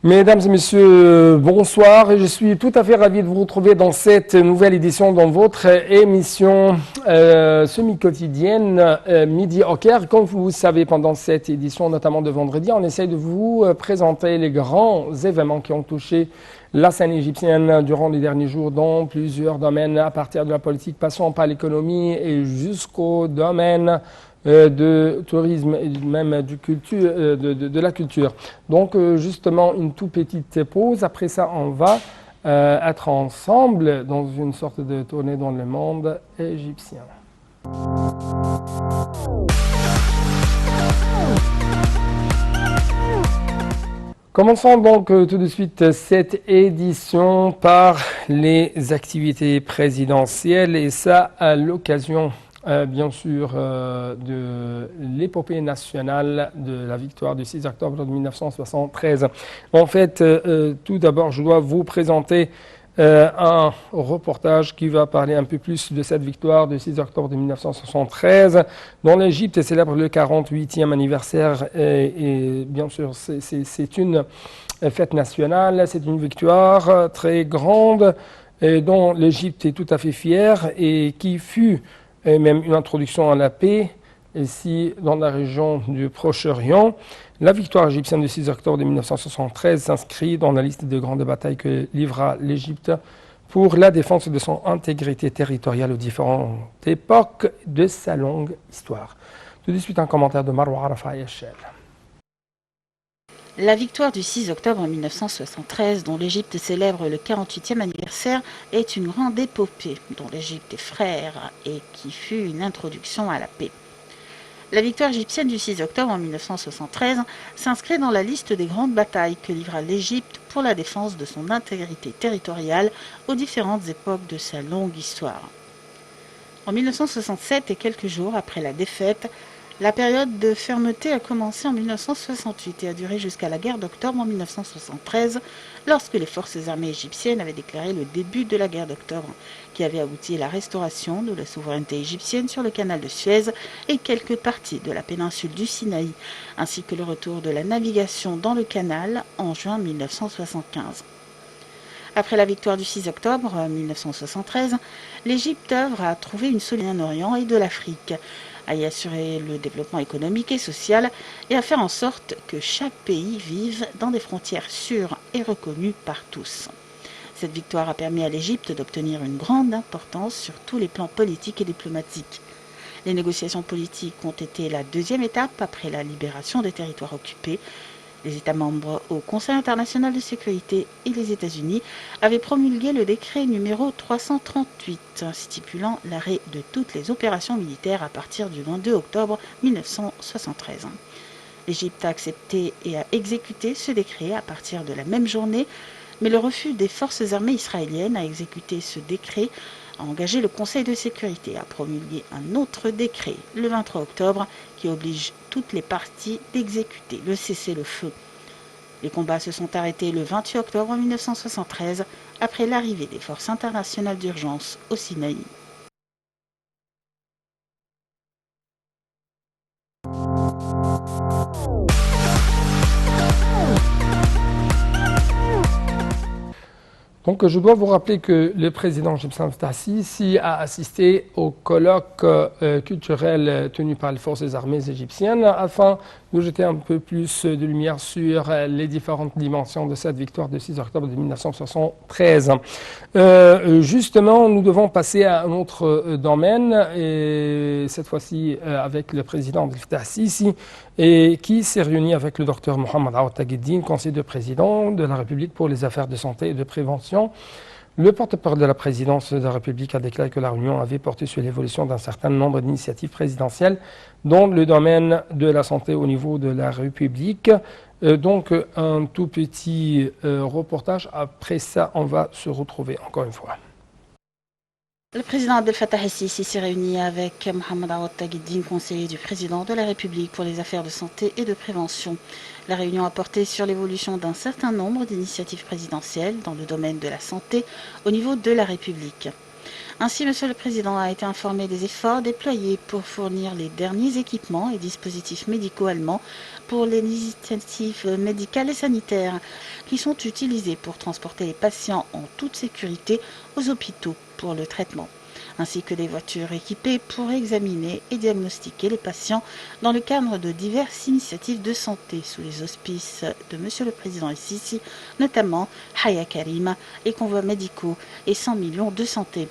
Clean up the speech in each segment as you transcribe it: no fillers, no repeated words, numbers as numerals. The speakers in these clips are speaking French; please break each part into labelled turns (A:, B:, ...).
A: Mesdames et messieurs, bonsoir et je suis tout à fait ravi de vous retrouver dans cette nouvelle édition dans votre émission semi-quotidienne Midi au Caire. Comme vous savez, pendant cette édition, notamment de vendredi, on essaye de vous présenter les grands événements qui ont touché la scène égyptienne durant les derniers jours dans plusieurs domaines, à partir de la politique, passant par l'économie et jusqu'au domaine de tourisme et même de la culture. Donc justement une toute petite pause. Après ça, on va être ensemble dans une sorte de tournée dans le monde égyptien. Commençons donc tout de suite cette édition par les activités présidentielles et ça à l'occasion bien sûr de l'épopée nationale de la victoire du 6 octobre 1973. En fait, tout d'abord, je dois vous présenter un reportage qui va parler un peu plus de cette victoire du 6 octobre de 1973. Dans l'Égypte, célèbre le 48e anniversaire et bien sûr, c'est une fête nationale, c'est une victoire très grande dont l'Égypte est tout à fait fière et qui fut et même une introduction à la paix ici dans la région du Proche-Orient. La victoire égyptienne du 6 octobre de 1973 s'inscrit dans la liste de grandes batailles que livra l'Égypte pour la défense de son intégrité territoriale aux différentes époques de sa longue histoire. Tout de suite, un commentaire de Marwa Arafat Echel.
B: La victoire du 6 octobre 1973, dont l'Égypte célèbre le 48e anniversaire, est une grande épopée dont l'Égypte est frère et qui fut une introduction à la paix. La victoire égyptienne du 6 octobre 1973 s'inscrit dans la liste des grandes batailles que livra l'Égypte pour la défense de son intégrité territoriale aux différentes époques de sa longue histoire. En 1967 et quelques jours après la défaite, la période de fermeté a commencé en 1968 et a duré jusqu'à la guerre d'octobre en 1973, lorsque les forces armées égyptiennes avaient déclaré le début de la guerre d'octobre, qui avait abouti à la restauration de la souveraineté égyptienne sur le canal de Suez et quelques parties de la péninsule du Sinaï, ainsi que le retour de la navigation dans le canal en juin 1975. Après la victoire du 6 octobre 1973, l'Égypte œuvre à trouver une solution en Orient et de l'Afrique, à y assurer le développement économique et social et à faire en sorte que chaque pays vive dans des frontières sûres et reconnues par tous. Cette victoire a permis à l'Égypte d'obtenir une grande importance sur tous les plans politiques et diplomatiques. Les négociations politiques ont été la deuxième étape après la libération des territoires occupés. Les États membres au Conseil international de sécurité et les États-Unis avaient promulgué le décret numéro 338 stipulant l'arrêt de toutes les opérations militaires à partir du 22 octobre 1973. L'Égypte a accepté et a exécuté ce décret à partir de la même journée, mais le refus des forces armées israéliennes à exécuter ce décret a engagé le Conseil de sécurité à promulguer un autre décret le 23 octobre qui oblige toutes les parties d'exécuter le cessez-le-feu. Les combats se sont arrêtés le 28 octobre 1973 après l'arrivée des forces internationales d'urgence au Sinaï.
A: Donc, je dois vous rappeler que le président Gibson Tassi a assisté au colloque culturel tenu par les forces armées égyptiennes afin de jeter un peu plus de lumière sur les différentes dimensions de cette victoire du 6 octobre de 1973. Justement, nous devons passer à un autre domaine, et cette fois-ci avec le président Abdel Fattah Sisi, et qui s'est réuni avec le docteur Mohamed Aoud Taghiddine, conseiller de président de la République pour les affaires de santé et de prévention. Le porte-parole de la présidence de la République a déclaré que la réunion avait porté sur l'évolution d'un certain nombre d'initiatives présidentielles dans le domaine de la santé au niveau de la République. Donc un tout petit reportage. Après ça, on va se retrouver encore une fois.
B: Le président Abdel Fattah el-Sisi s'est réuni avec Mohamed Aoud Taghiddine, conseiller du président de la République pour les affaires de santé et de prévention. La réunion a porté sur l'évolution d'un certain nombre d'initiatives présidentielles dans le domaine de la santé au niveau de la République. Ainsi, Monsieur le Président a été informé des efforts déployés pour fournir les derniers équipements et dispositifs médicaux allemands pour les initiatives médicales et sanitaires qui sont utilisés pour transporter les patients en toute sécurité aux hôpitaux pour le traitement, ainsi que des voitures équipées pour examiner et diagnostiquer les patients dans le cadre de diverses initiatives de santé sous les auspices de Monsieur le Président El-Sisi, notamment Haya Karim, et convois médicaux et 100 millions de santé.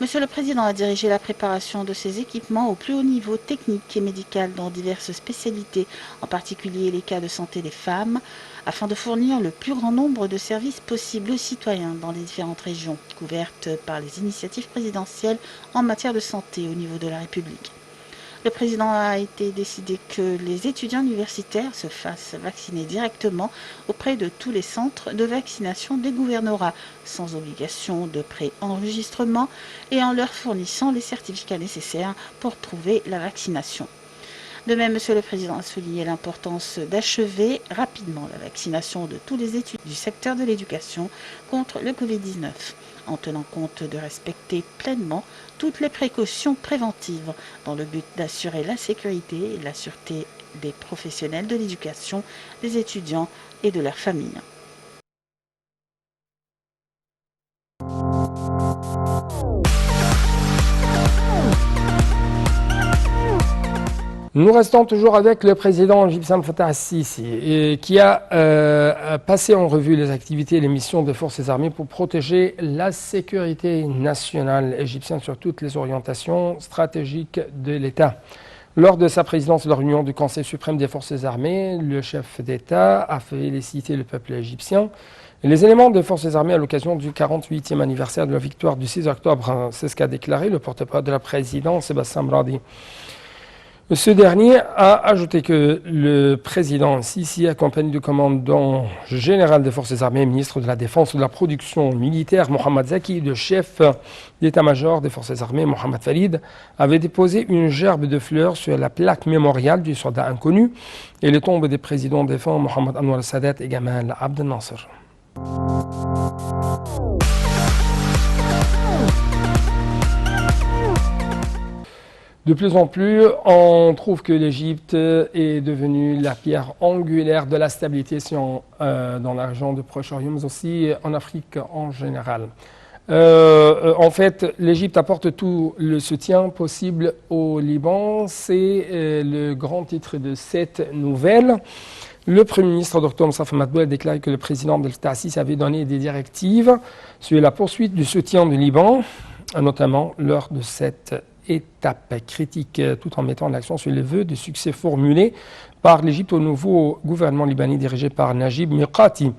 B: Monsieur le Président a dirigé la préparation de ces équipements au plus haut niveau technique et médical dans diverses spécialités, en particulier les cas de santé des femmes, afin de fournir le plus grand nombre de services possibles aux citoyens dans les différentes régions couvertes par les initiatives présidentielles en matière de santé au niveau de la République. Le président a été décidé que les étudiants universitaires se fassent vacciner directement auprès de tous les centres de vaccination des gouvernorats, sans obligation de pré-enregistrement et en leur fournissant les certificats nécessaires pour trouver la vaccination. De même, Monsieur le Président a souligné l'importance d'achever rapidement la vaccination de tous les étudiants du secteur de l'éducation contre le Covid-19, en tenant compte de respecter pleinement toutes les précautions préventives dans le but d'assurer la sécurité et la sûreté des professionnels de l'éducation, des étudiants et de leurs familles.
A: Nous restons toujours avec le président égyptien Fattah al-Sisi qui a passé en revue les activités et les missions des forces armées pour protéger la sécurité nationale égyptienne sur toutes les orientations stratégiques de l'État. Lors de sa présidence de la réunion du Conseil suprême des forces armées, le chef d'État a félicité le peuple égyptien et les éléments des forces armées à l'occasion du 48e anniversaire de la victoire du 6 octobre. C'est ce qu'a déclaré le porte-parole de la présidence, Bassam Radi. Ce dernier a ajouté que le président Sisi, accompagné du commandant général des forces armées, ministre de la Défense et de la production militaire, Mohamed Zaki, et le chef d'état-major des forces armées, Mohamed Farid, avait déposé une gerbe de fleurs sur la plaque mémoriale du soldat inconnu et les tombes des présidents défunts, Mohamed Anwar Sadat et Gamal Abdel Nasser. De plus en plus, on trouve que l'Égypte est devenue la pierre angulaire de la stabilité dans la région du Proche-Orient, mais aussi en Afrique en général. En fait, l'Égypte apporte tout le soutien possible au Liban. C'est le grand titre de cette nouvelle. Le Premier ministre Dr Moussa Madboul a déclaré que le président Abdel Fattah al-Sisi avait donné des directives sur la poursuite du soutien du Liban, notamment lors de cette étape critique, tout en mettant l'accent sur les vœux de succès formulés par l'Égypte au nouveau gouvernement libanais dirigé par Najib Mikati.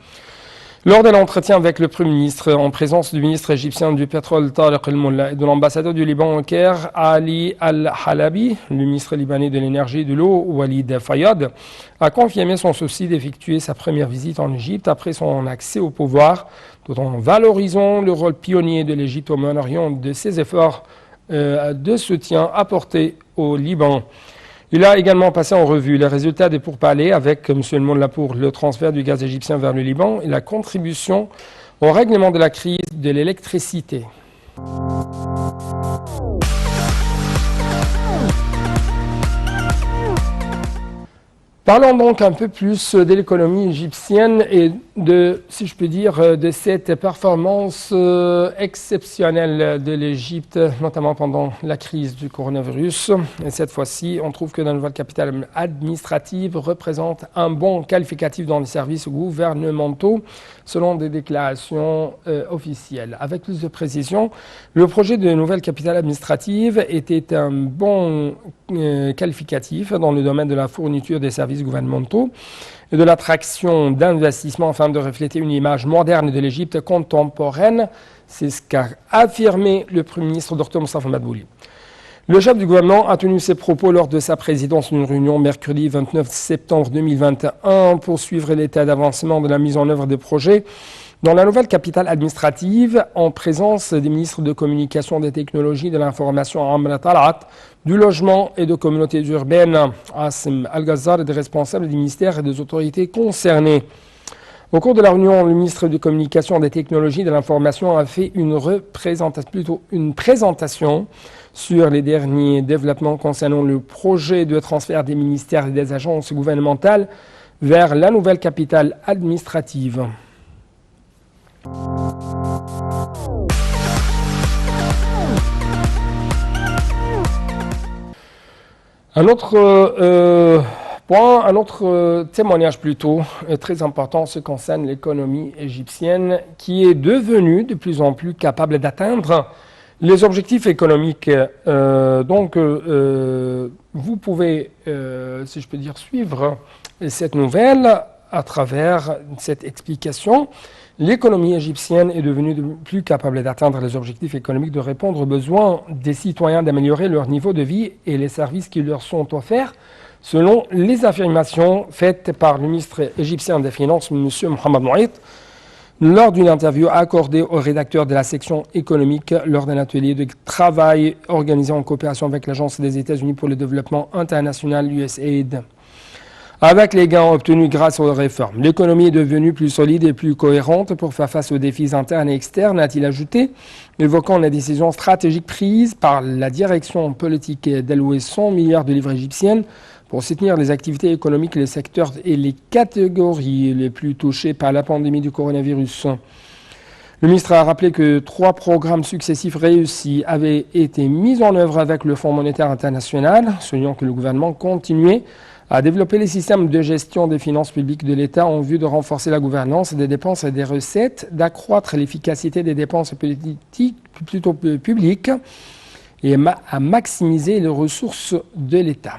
A: Lors de l'entretien avec le Premier ministre, en présence du ministre égyptien du pétrole Tariq El-Molla et de l'ambassadeur du Liban au Caire, Ali Al-Halabi, le ministre libanais de l'énergie et de l'eau, Walid Fayyad, a confirmé son souci d'effectuer sa première visite en Égypte après son accès au pouvoir, tout en valorisant le rôle pionnier de l'Égypte au Moyen-Orient de ses efforts de soutien apporté au Liban. Il a également passé en revue les résultats des pourparlers avec M. El-Molla pour le transfert du gaz égyptien vers le Liban et la contribution au règlement de la crise de l'électricité. Parlons donc un peu plus de l'économie égyptienne et de, si je peux dire, de cette performance exceptionnelle de l'Égypte, notamment pendant la crise du coronavirus. Et cette fois-ci, on trouve que la nouvelle capitale administrative représente un bon qualificatif dans les services gouvernementaux, selon des déclarations officielles. Avec plus de précision, le projet de nouvelle capitale administrative était un bon qualificatif dans le domaine de la fourniture des services gouvernementaux et de l'attraction d'investissements afin de refléter une image moderne de l'Égypte contemporaine. C'est ce qu'a affirmé le Premier ministre Dr Moussa Madbouli. Le chef du gouvernement a tenu ses propos lors de sa présidence d'une réunion mercredi 29 septembre 2021 pour suivre l'état d'avancement de la mise en œuvre des projets dans la nouvelle capitale administrative, en présence des ministres de communication, des technologies, de l'information Amra Talat, du logement et de communautés urbaines, Asim Al-Ghazar, et des responsables des ministères et des autorités concernées. Au cours de la réunion, le ministre de Communication, des Technologies et de l'Information a fait une présentation sur les derniers développements concernant le projet de transfert des ministères et des agences gouvernementales vers la nouvelle capitale administrative. Un autre témoignage plutôt très important se concerne l'économie égyptienne qui est devenue de plus en plus capable d'atteindre les objectifs économiques. Vous pouvez, si je peux dire, suivre cette nouvelle à travers cette explication. L'économie égyptienne est devenue de plus capable d'atteindre les objectifs économiques, de répondre aux besoins des citoyens, d'améliorer leur niveau de vie et les services qui leur sont offerts, selon les affirmations faites par le ministre égyptien des Finances, M. Mohamed Mouait, lors d'une interview accordée au rédacteur de la section économique lors d'un atelier de travail organisé en coopération avec l'Agence des États-Unis pour le développement international, USAID. Avec les gains obtenus grâce aux réformes, l'économie est devenue plus solide et plus cohérente pour faire face aux défis internes et externes, a-t-il ajouté, évoquant les décisions stratégiques prises par la direction politique d'allouer 100 milliards de livres égyptiennes pour soutenir les activités économiques, les secteurs et les catégories les plus touchées par la pandémie du coronavirus. Le ministre a rappelé que 3 programmes successifs réussis avaient été mis en œuvre avec le Fonds monétaire international, soulignant que le gouvernement continuait à développer les systèmes de gestion des finances publiques de l'État en vue de renforcer la gouvernance des dépenses et des recettes, d'accroître l'efficacité des dépenses publiques et à maximiser les ressources de l'État.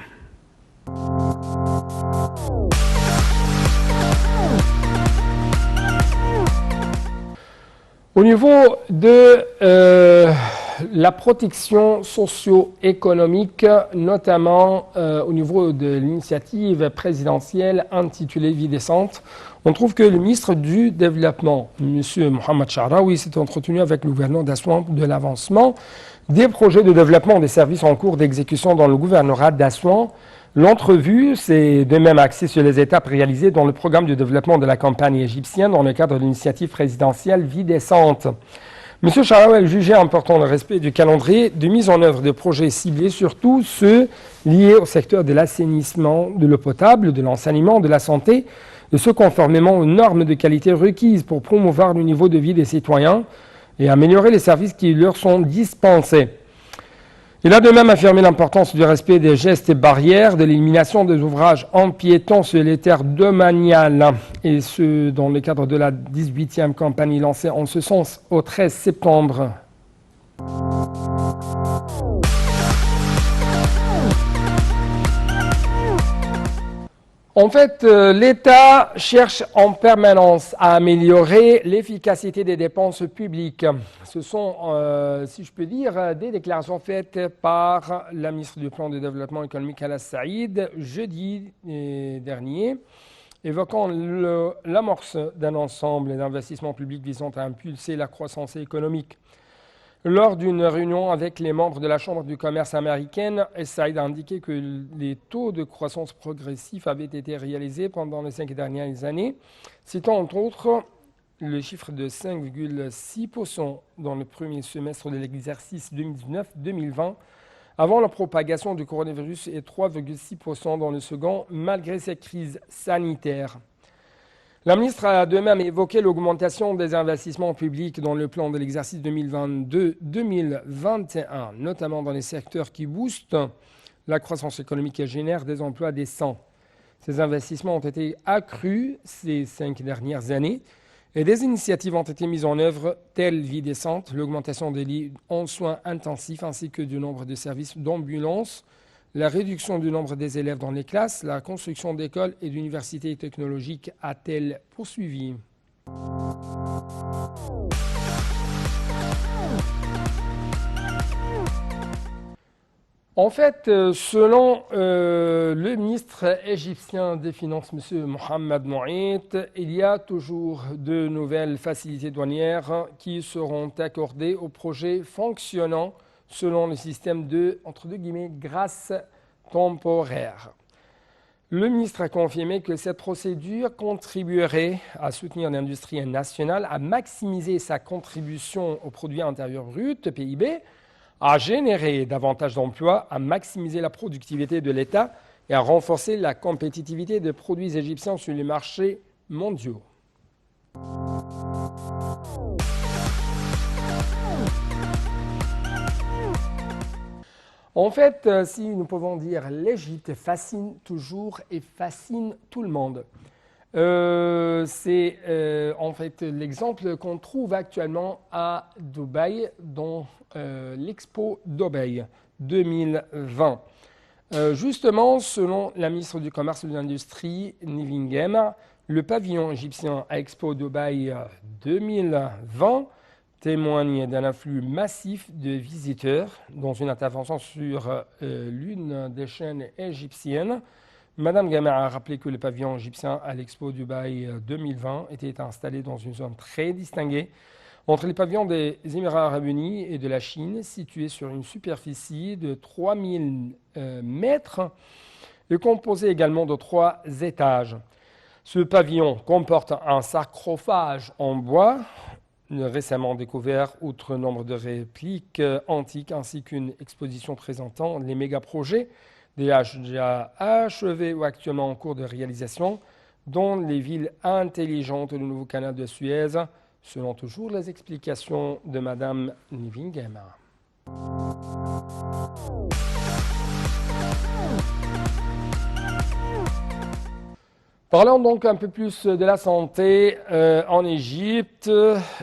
A: Au niveau de la protection socio-économique, notamment au niveau de l'initiative présidentielle intitulée Vie décente, on trouve que le ministre du Développement, M. Mohamed Chahraoui, s'est entretenu avec le gouverneur d'Assouan de l'avancement des projets de développement des services en cours d'exécution dans le gouvernorat d'Assouan. L'entrevue s'est de même axée sur les étapes réalisées dans le programme de développement de la campagne égyptienne dans le cadre de l'initiative présidentielle Vie décente. M. Chahraoui jugeait important le respect du calendrier de mise en œuvre de projets ciblés, surtout ceux liés au secteur de l'assainissement, de l'eau potable, de l'enseignement, de la santé, de ce conformément aux normes de qualité requises pour promouvoir le niveau de vie des citoyens et améliorer les services qui leur sont dispensés. Il a de même affirmé l'importance du respect des gestes et barrières, de l'élimination des ouvrages empiétants sur les terres domaniales, et ce, dans le cadre de la 18e campagne lancée en ce sens au 13 septembre. En fait, l'État cherche en permanence à améliorer l'efficacité des dépenses publiques. Ce sont, si je peux dire, des déclarations faites par la ministre du Plan de développement économique Hala Saïd jeudi dernier, évoquant l'amorce d'un ensemble d'investissements publics visant à impulser la croissance économique. Lors d'une réunion avec les membres de la Chambre du commerce américaine, Saïd a indiqué que les taux de croissance progressifs avaient été réalisés pendant les 5 dernières années, citant entre autres le chiffre de 5,6% dans le premier semestre de l'exercice 2019-2020, avant la propagation du coronavirus, et 3,6% dans le second, malgré cette crise sanitaire. La ministre a de même évoqué l'augmentation des investissements publics dans le plan de l'exercice 2022-2021, notamment dans les secteurs qui boostent la croissance économique et génèrent des emplois décents. Ces investissements ont été accrus ces 5 dernières années et des initiatives ont été mises en œuvre telles Vie décente, l'augmentation des lits en soins intensifs ainsi que du nombre de services d'ambulance, la réduction du nombre des élèves dans les classes, la construction d'écoles et d'universités technologiques a-t-elle poursuivi. En fait, selon le ministre égyptien des Finances, M. Mohamed Mouait, il y a toujours de nouvelles facilités douanières qui seront accordées aux projets fonctionnant selon le système de, entre deux guillemets, grâce temporaire. Le ministre a confirmé que cette procédure contribuerait à soutenir l'industrie nationale, à maximiser sa contribution au produit intérieur brut, PIB, à générer davantage d'emplois, à maximiser la productivité de l'État et à renforcer la compétitivité des produits égyptiens sur les marchés mondiaux. En fait, si nous pouvons dire l'Égypte fascine toujours et fascine tout le monde. C'est en fait l'exemple qu'on trouve actuellement à Dubaï dans l'Expo Dubaï 2020. Justement, selon la ministre du Commerce et de l'Industrie, Nivingem, le pavillon égyptien à Expo Dubaï 2020 témoigne d'un afflux massif de visiteurs. Dans une intervention sur l'une des chaînes égyptiennes, Madame Gamer a rappelé que le pavillon égyptien à l'Expo Dubaï 2020 était installé dans une zone très distinguée entre les pavillons des Émirats arabes unis et de la Chine, situé sur une superficie de 3000 mètres et composé également de 3 étages. Ce pavillon comporte un sarcophage en bois, récemment découvert, outre nombre de répliques antiques, ainsi qu'une exposition présentant les méga-projets déjà achevés ou actuellement en cours de réalisation, dont les villes intelligentes et le nouveau canal de Suez, selon toujours les explications de Madame Nivingem. Parlons donc un peu plus de la santé en Égypte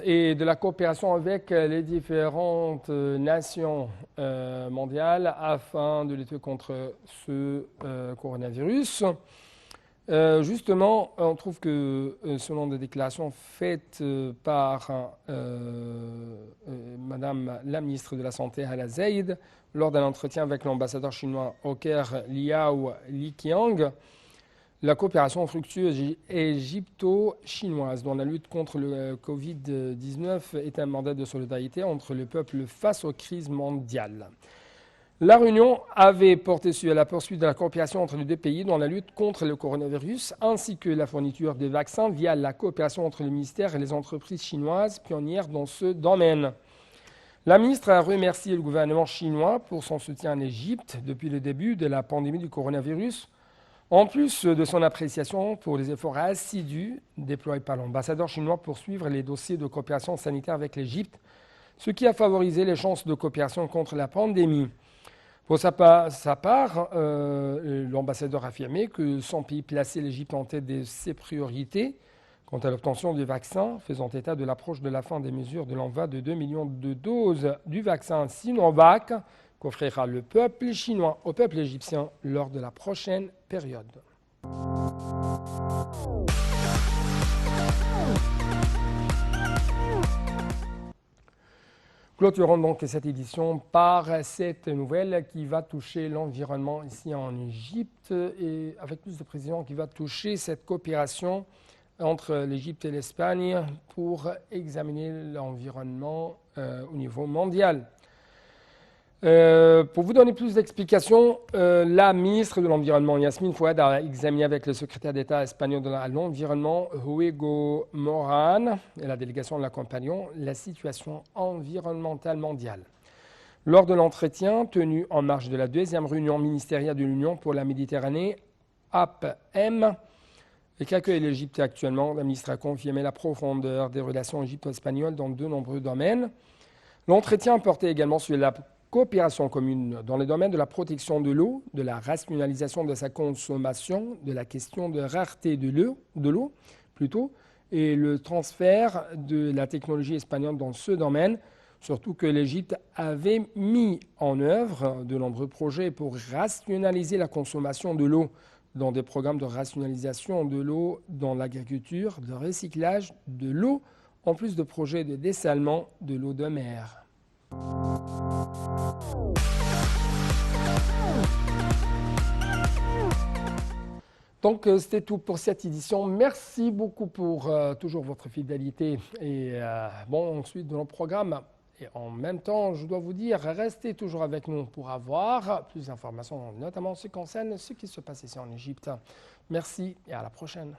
A: et de la coopération avec les différentes nations mondiales afin de lutter contre ce coronavirus. Justement, on trouve que selon des déclarations faites par Madame la ministre de la Santé, Hala Zeid, lors d'un entretien avec l'ambassadeur chinois au Caire, Liao Liqiang, la coopération fructueuse égypto-chinoise dans la lutte contre le Covid-19 est un mandat de solidarité entre le peuple face aux crises mondiales. La réunion avait porté sur la poursuite de la coopération entre les deux pays dans la lutte contre le coronavirus, ainsi que la fourniture de vaccins via la coopération entre le ministère et les entreprises chinoises pionnières dans ce domaine. La ministre a remercié le gouvernement chinois pour son soutien à l'Égypte depuis le début de la pandémie du coronavirus, en plus de son appréciation pour les efforts assidus déployés par l'ambassadeur chinois pour suivre les dossiers de coopération sanitaire avec l'Égypte, ce qui a favorisé les chances de coopération contre la pandémie. Pour sa part, l'ambassadeur a affirmé que son pays plaçait l'Égypte en tête de ses priorités quant à l'obtention du vaccin, faisant état de l'approche de la fin des mesures de l'envoi de 2 millions de doses du vaccin Sinovac qu'offrira le peuple chinois au peuple égyptien lors de la prochaine période. Clôturons donc cette édition par cette nouvelle qui va toucher l'environnement ici en Égypte et avec plus de précision qui va toucher cette coopération entre l'Égypte et l'Espagne pour examiner l'environnement au niveau mondial. Pour vous donner plus d'explications, la ministre de l'Environnement, Yasmine Fouad, a examiné avec le secrétaire d'État espagnol de l'Environnement, Hugo Moran, et la délégation de la Compagnon, la situation environnementale mondiale. Lors de l'entretien tenu en marge de la deuxième réunion ministérielle de l'Union pour la Méditerranée, APM, et qu'accueille l'Égypte actuellement, la ministre a confirmé la profondeur des relations égypto-espagnoles dans de nombreux domaines. L'entretien portait également sur la coopération commune dans le domaine de la protection de l'eau, de la rationalisation de sa consommation, de la question de rareté de l'eau plutôt, et le transfert de la technologie espagnole dans ce domaine, surtout que l'Égypte avait mis en œuvre de nombreux projets pour rationaliser la consommation de l'eau dans des programmes de rationalisation de l'eau dans l'agriculture, de recyclage de l'eau, en plus de projets de dessalement de l'eau de mer. Donc, c'était tout pour cette édition. Merci beaucoup pour toujours votre fidélité. Et bon, ensuite, dans le programme, Et en même temps, je dois vous dire, restez toujours avec nous pour avoir plus d'informations, notamment en ce qui concerne ce qui se passe ici en Égypte. Merci et à la prochaine.